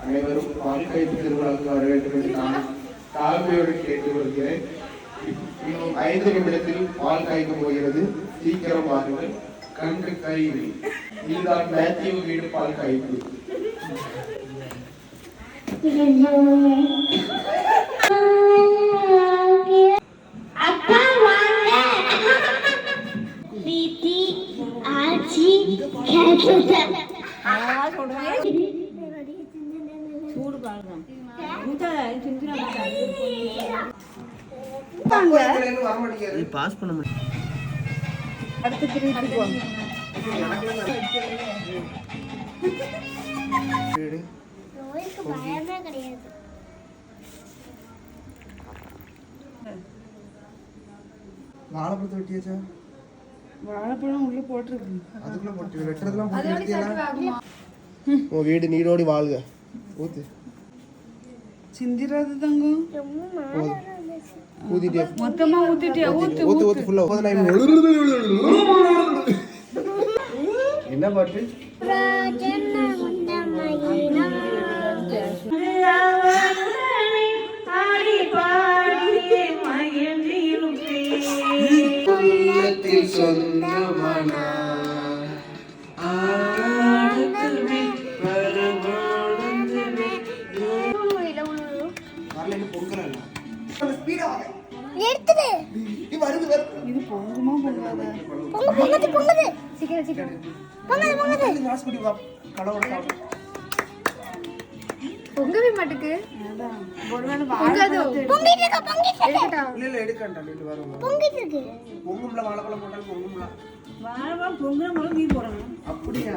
அனைவரும் வாழ்க்கை திருவிழாவுக்கு வர வேண்டும் என்று நான் தாழ்மையோடு கேட்டுக்கொள்கிறேன். இன்னும் 5 நிமிடத்தில் பால் காய்க்க போகிறது. சீக்கிரம் வாருங்கள். கண்டு கையில் இதுதான் மேத்யூ வீடு பால் காய்ப்பு. பாஸ் பண்ண முடியும். அடுத்து திருப்பி போங்க. வாழைப்பழத்தை வெட்டியாச்சா? வாழைப்பழம் உள்ள போட்டுருக்கு. அதுக்குள்ள போட்டு வெட்டுறதுலாம் போட்டு வெட்டியலாம். உன் வீடு நீரோடி வாழ்க. ஊத்து. சிந்திராது தங்கம். ஊத்திட்டியா? மொத்தமா ஊத்திட்டியா? ஊத்து ஊத்து ஊத்து ஃபுல்லா ஊத்து. என்ன பாட்டு? சொந்தமானா இது பொங்குமா பொங்காத? பொங்கவே மாட்டுக்கு அப்படியா?